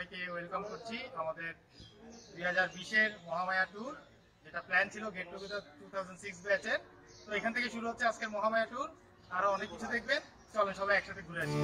সবাইকে ওয়েলকাম করছি আমাদের 2020-এর মহামায়া ট্যুর, যেটা প্ল্যান ছিল গেট টুগেদার 2006 ব্যাচের। তো এখান থেকে শুরু হচ্ছে আজকের মহামায়া ট্যুর। আরো অনেক কিছু দেখবেন, চলেন সবাই একসাথে ঘুরে আসি।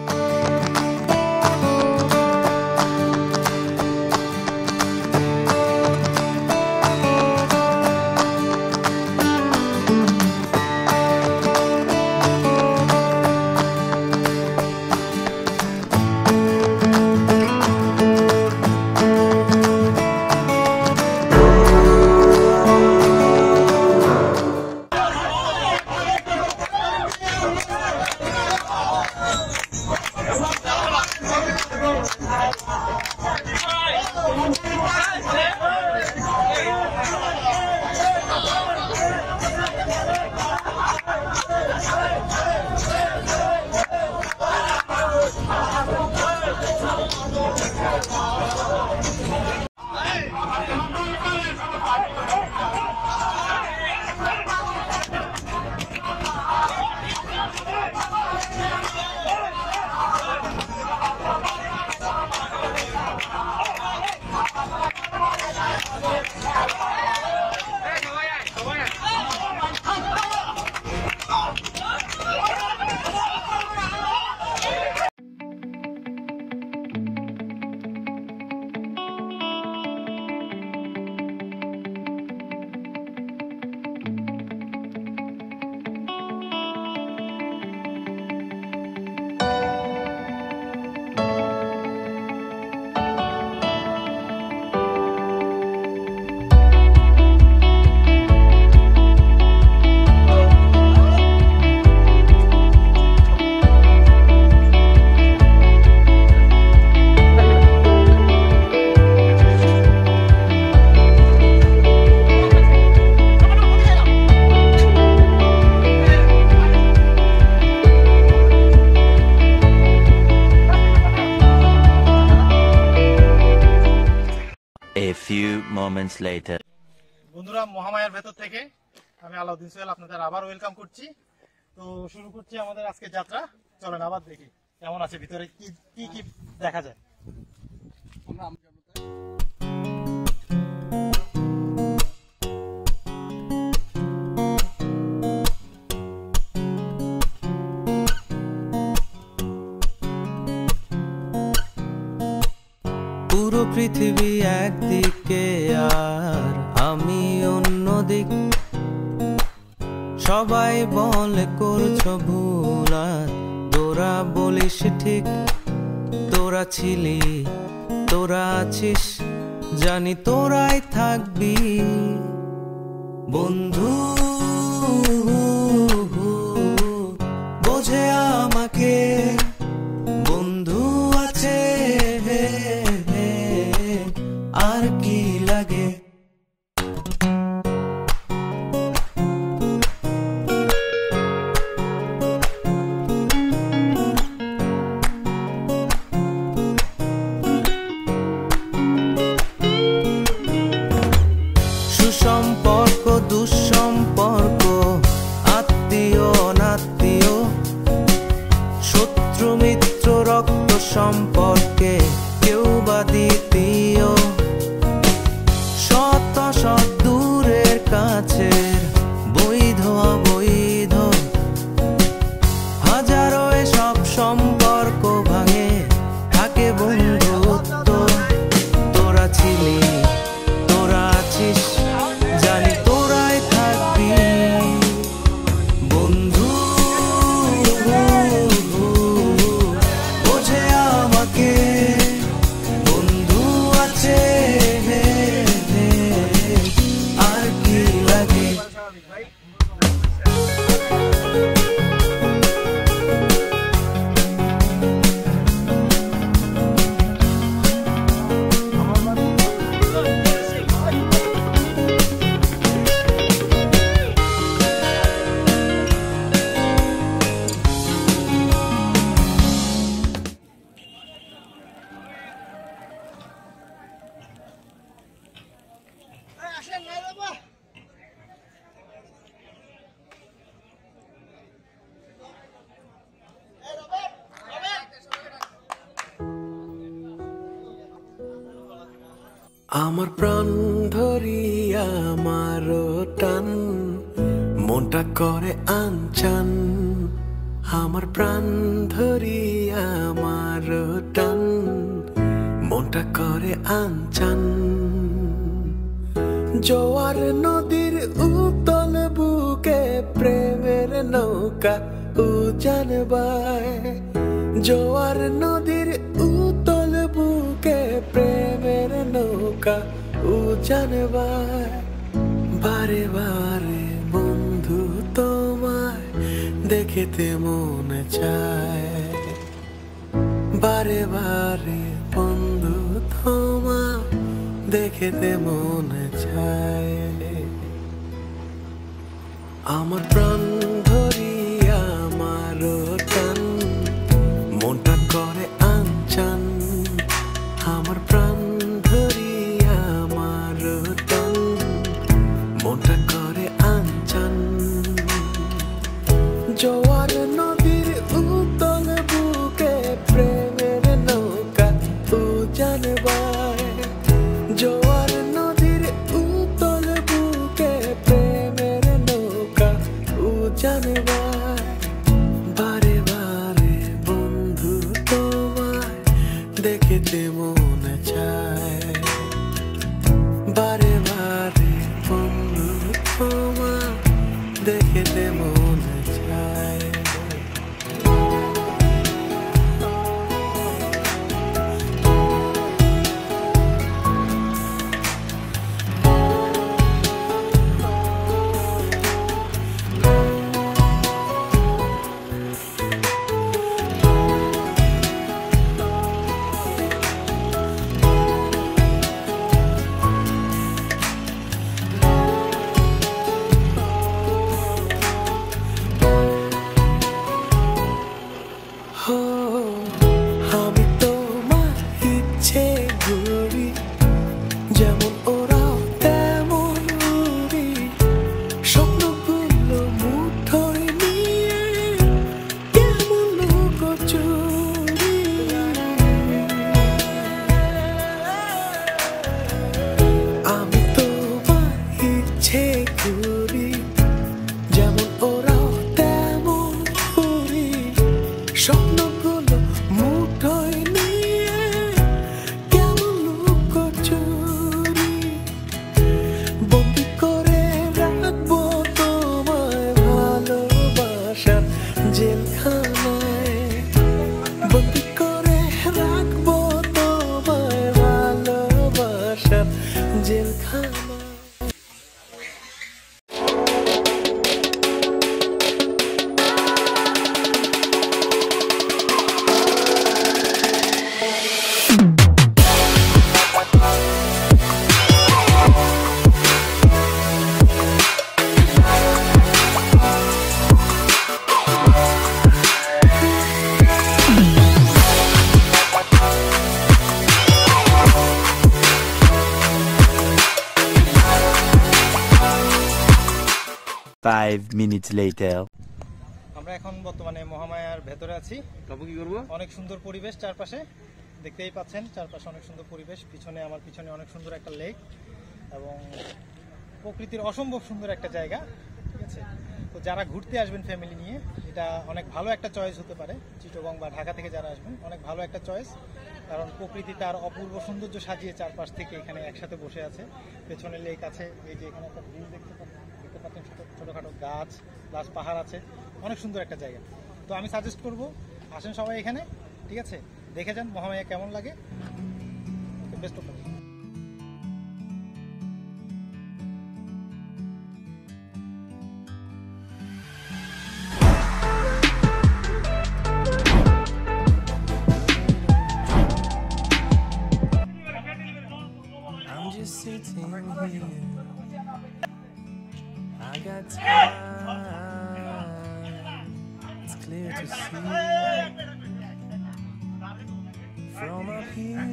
A few moments later. বন্ধুরা, মহামায়ার ভেতর থেকে আমি আলাউদ্দিন সোহেল আপনাদের আবার ওয়েলকাম করছি। তো শুরু করছি আমাদের আজকে যাত্রা। চলেন আবার দেখি কেমন আছে ভিতরে, কি কি দেখা যায়। পুরো পৃথিবী একদিকে আর আমি অন্যদিক, সবাই বলে করছো ভুল আর তোরা বলিস ঠিক। তোরা ছিলি, তোরা আছিস, জানি তোরাই থাকবি বন্ধু। বোঝে আমাকে বন্ধু আছে, আর কি লাগে। সুসম্পর্ক দুঃসম্পর্ক, আত্মীয় অনাত্মীয়, শত্রু মিত্র রক্ত সম্পর্কে কেউ বা দ্বিতীয়। শত শত দূরের কাছের, বৈধ অবৈধ, হাজারো এসব সম্পর্ক ভাঙে, থাকে বন্ধুত্ব। তোরা ছিলি, তোরা আছিস, জানি তোরাই থাক আমার প্রাণ ধরিয়া আমার টান মনটা করে আনচান আমার প্রাণ ধরিয়া আমার টান মনটা করে আনচান জোয়ার নদীর উতল বুকে প্রেমের নৌকা উজান বায় জোয়ার নদীর উতল বুকে প্রেমের নৌকা উজান বায় বারে বারে বন্ধু তোমায় দেখিতে মনে চায় বারে বারে বন্ধু তোমায় দেখিতে মনে চায় আমার প্রাণ ধরিয়া আমার টান মনটা করে আনচান আমার প্রাণ ধরিয়া আমার টান মনটা করে আনচান জোয়ার নদীর উতল বুকে প্রেমের নৌকা উজান বায় জোয়ার নদীর উতল বুকে প্রেমের নৌকা উজান বায় বারে বারে বন্ধু তোমায় দেখিতে মনে চায় বারে বারে বন্ধু তোমায় দেখিতে মনে চায় আমি তোমার ইচ্ছে ঘুরি যেমন ওরাও তেমন উড়ি স্বপ্নগুলো মুঠোয় নিয়ে কেমন লুকোচুরি আমি তোমার ইচ্ছে ঘুরি যেমন ওরাও তেমন উড়ি স্বপ্নগুলো মুঠোয় নিয়ে কেমন লুকোচুরি বন্দি করে রাখবো তোমায় ভালোবাসার জেলখানায় বন্দি করে রাখবো তোমায় ভালোবাসার জেলখানায় Five minutes later. আমরা এখন বর্তমানে মহামায়ার ভেতরে আছি। তারপর কি করবো? অনেক সুন্দর পরিবেশ চারপাশে, দেখতেই পাচ্ছেন চারপাশে অনেক সুন্দর পরিবেশ। পিছনে আমার পিছনে অনেক সুন্দর একটা লেক এবং প্রকৃতির অসম্ভব সুন্দর একটা জায়গা, ঠিক আছে। তো যারা ঘুরতে আসবেন ফ্যামিলি নিয়ে, এটা অনেক ভালো একটা চয়েস হতে পারে। চিটাগং বা ঢাকা থেকে যারা আসবেন, অনেক ভালো একটা চয়েস, কারণ প্রকৃতি তার অপূর্ব সৌন্দর্য সাজিয়ে চারপাশ থেকে এখানে একসাথে বসে আছে। পেছনে লেক আছে, এই যে এখানে একটা ভিউ দেখতে পাচ্ছেন, ছোটোখাটো গাছ প্লাস পাহাড় আছে, অনেক সুন্দর একটা জায়গা। তো আমি সাজেস্ট করব আসেন সবাই এখানে, ঠিক আছে, দেখে যান মহামায়া কেমন লাগে। Best of luck. I'm just sitting here. I got time. It's clear to see from up here.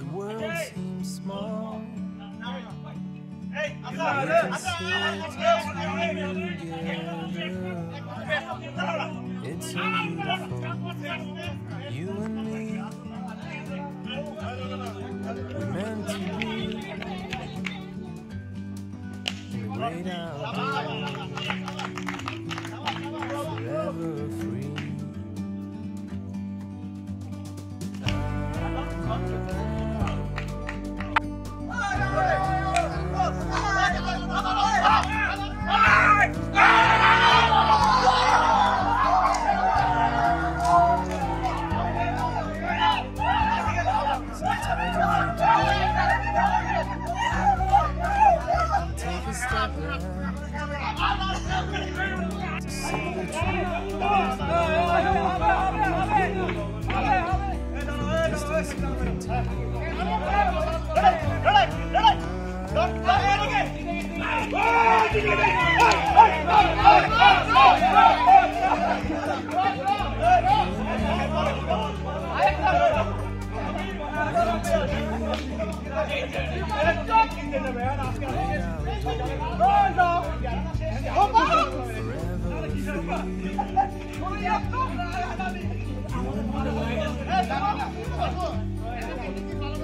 The world seems small. We can sit together. It's so beautiful, you and me. straight out forever free. Take a step back to see the truth. Distance can continue.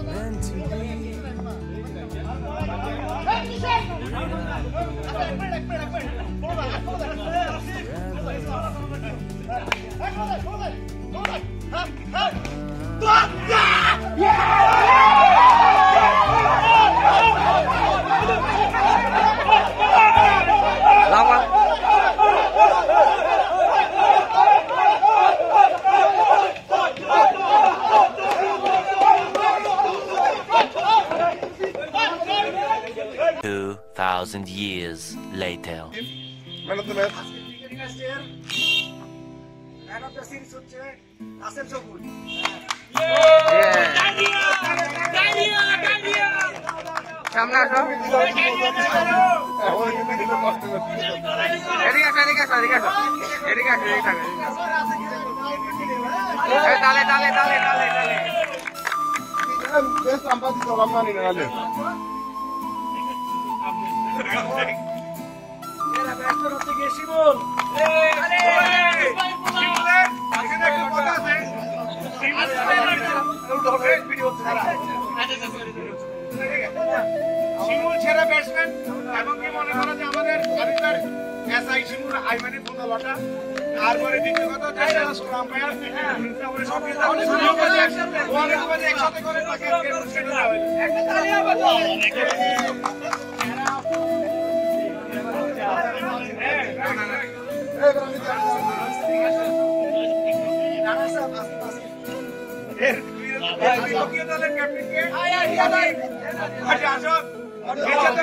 Meant to be. Thousand years later. Man of the match. Man of the series হচ্ছে আসেফ সবুজ। সামনে আসো। এদিকে আসো, এদিকে আসো, এদিকে আসো, এদিকে আসো, এদিকে আসো। তালে তালে তালে তালে তালে। Best empathy to Ramani Nale. শিমুল ছেড়া ব্যাটসম্যান এবং কি মনে করো যে আমাদের আবিদার এসআই শিমুল আইমানি ফোন লটা আর পরে দ্বিতীয় কথা হচ্ছে সুর আম্পায়ার তারপরে সব কিছু একসাথে করে তাকে একটা তালি বাজাও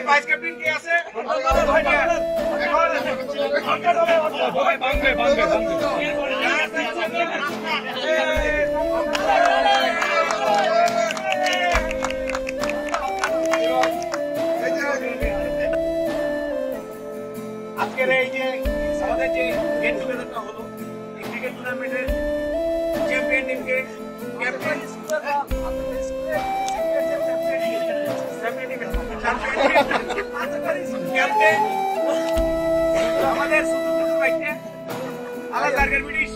ভাইস ক্যাপ্টেন কে আছে আজকের এই যে আমাদের যে গেট টুগেদারটা হলো এই ক্রিকেট টুর্নামেন্টের চ্যাম্পিয়ন টিমকে ক্যাপ্টেন আমাদের আলাদার ব্রিটিশ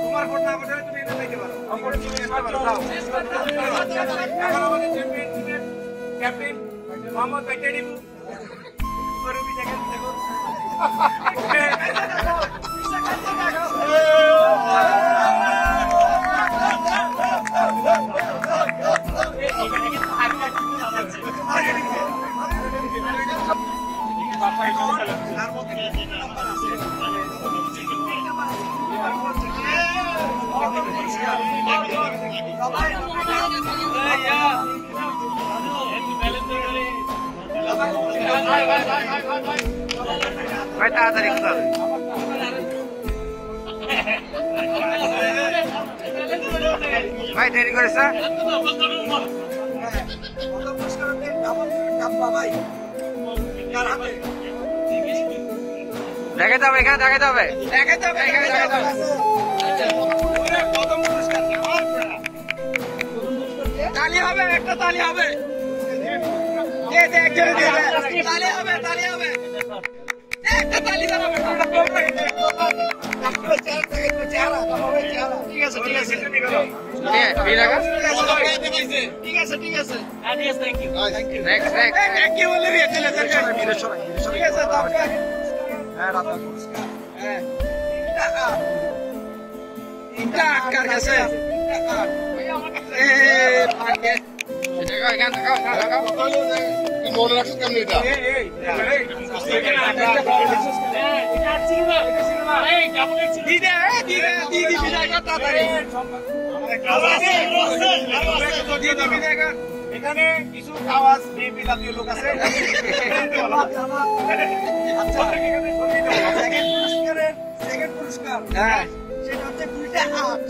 তোমার ভোট না বলে তুমি এটা দিতে পারো আমাদের চ্যাম্পিয়ন টিমের ক্যাপ্টেন মোহাম্মদ বাইটাডিবু রবি জায়গা দেখো ভাই তাড়াতাড়ি করতে হবে। ভাই দেরি করেছে দেখাতে হবে, এখানে দেখাতে হবে, দেখাতে হবে, এখানে দেখাতে হবে। তালি হবে, একটা তালি হবে, তালি হবে, তালি হবে। একটা তালি দাও বেটা ঠিক আছে ঠিক আছে ঠিক আছে ঠিক আছে নেক্সট থ্যাংক ইউ বলে রে চলে যাক ঠিক আছে তারপর হ্যাঁ রাত হ্যাঁ তিনটা কার কাছে ভাগ্যে দেখো এখান থেকে মনে রাখছো কেমন এটা এখানে কিছু খাওয়াজ বিএপি জাতীয় লোক আছে সেকেন্ড পুরস্কার হ্যাঁ সেটা হচ্ছে 2টা হাত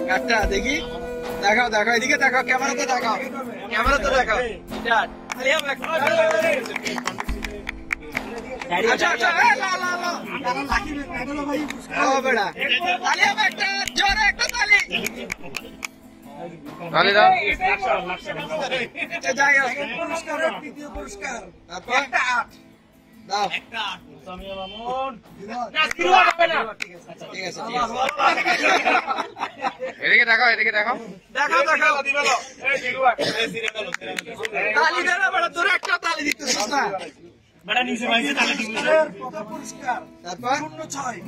কাটটা দেখি দেখাও দেখাও এদিকে দেখাও ক্যামেরাতে দেখাও ক্যামেরাতে দেখাও আচ্ছা আচ্ছা লা লা লা ও বেড়া তালি হবে একটা জোরে একটা তালি তালি দাও যাই হোক পুরস্কার তৃতীয় পুরস্কার তারপর একটা হাত দাও একটা হাত ঠিক আছে এদিকে দেখাও দেখাও দেখাও তালি দে না বেড়া তোর একটা তালি দিতেছিস না প্রথম পুরস্কার তারপর 06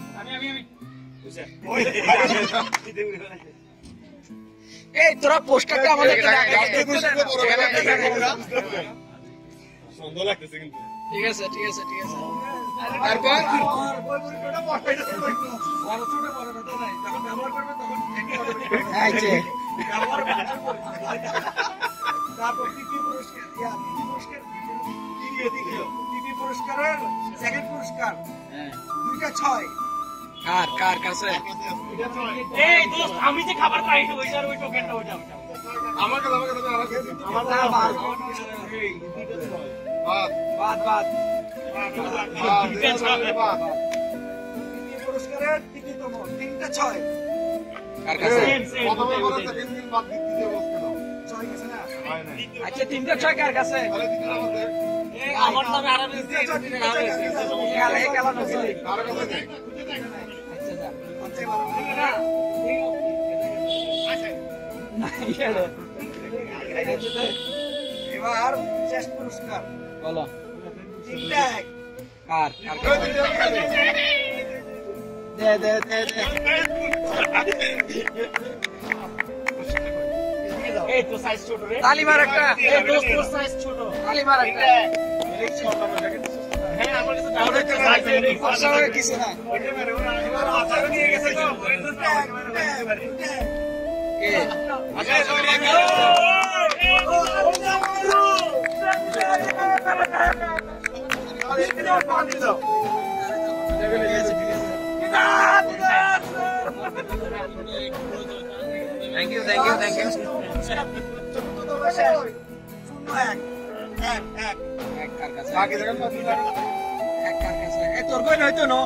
এই তোরা পোস্টারটা আমাদের সুন্দর লাগতেছে কিন্তু ঠিক আছে তারপর আচ্ছা তারপর তৃতীয় পুরস্কারের সেকেন্ড পুরস্কার 2টা 6 কার কাছে আমি যে খাবার পাই ওইটার ওই টোকেনটা ওইটা আমার কাছে আমার না বাদ বাদ তৃতীয় পুরস্কারের তৃতীয়তম 3টা 6 কার কাছে প্রথমে বলে সেকেন্ড দিন বাদ দ্বিতীয় বসতে দাও 6 গেছে না আচ্ছা 3টা 6 কার কাছে তাহলে দ্বিতীয় আমাদের আমার নামে আরো খেলা নষ্ট কার কাছে নেই এবার শেষ পুরস্কার বলো 3টা 1 কার দে এই তো সাইজ ছোট রে তালি মার একটা এই দোস্ত তোর সাইজ ছোট তালি মার একটা হ্যাঁ আমার কাছে ডাউট হচ্ছে সাইজ ফর্সা কিছু না ওইটা মেরে ওরা এবার আচার নিয়ে গেছে তো ওই দোস্ত কে থ্যাংক ইউ এক কার কাছে বাকি দেখেন এক কার কাছে এ তোর কই নয়তো নো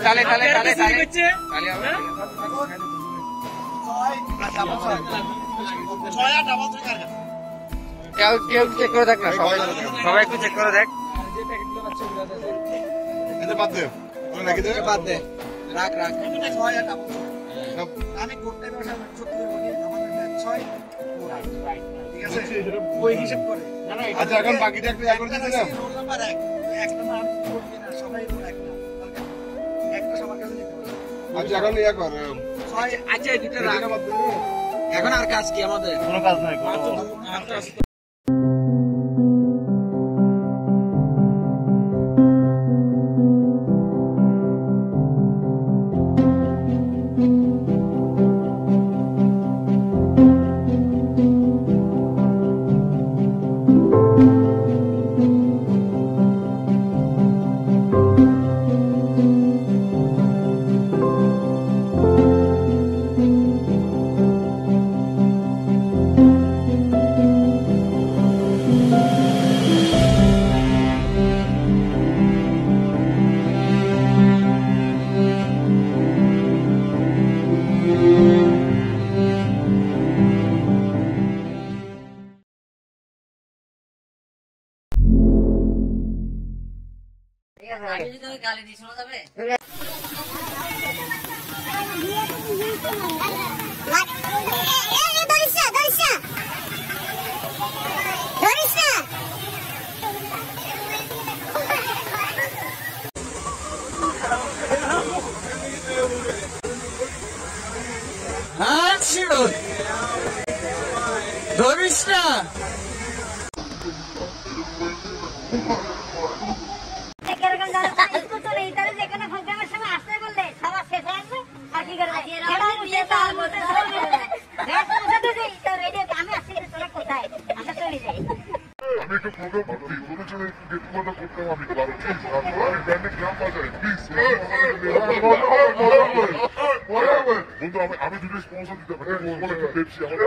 তালে হবে কেউ চেক করে দেখ না সবাই একটু চেক করে দেখ বাদ দে নাকি দে বাদ দে রাখ আমি করতে ছোট্ট করে 6 ঠিক আছে ওই হিসাব করে আচ্ছা এখন বাকিটা একটু ইয়া করে দিচ্ছিলাম রোল নাম্বার 1 একটা নাম করবি না সবাই রোল এক না একটা সবার কাছে যেতে হবে আচ্ছা এখন ইয়া কর 6 আচ্ছা দুটো রাখ এখন আর কাজ কি আমাদের কোনো কাজ নাই গালি দিয়ে শোনা যাবে? ধরিস না। আমি একটু প্রোগ্রাম করছি তোদের জন্য একটু গেট টুগেদার করতাম আমি ক্লাবে আমি ব্যান্ডের গ্রাম বাজারে প্লিজ বন্ধু আমি দুটো স্পন্সর দিতে পারি পেপসি আমার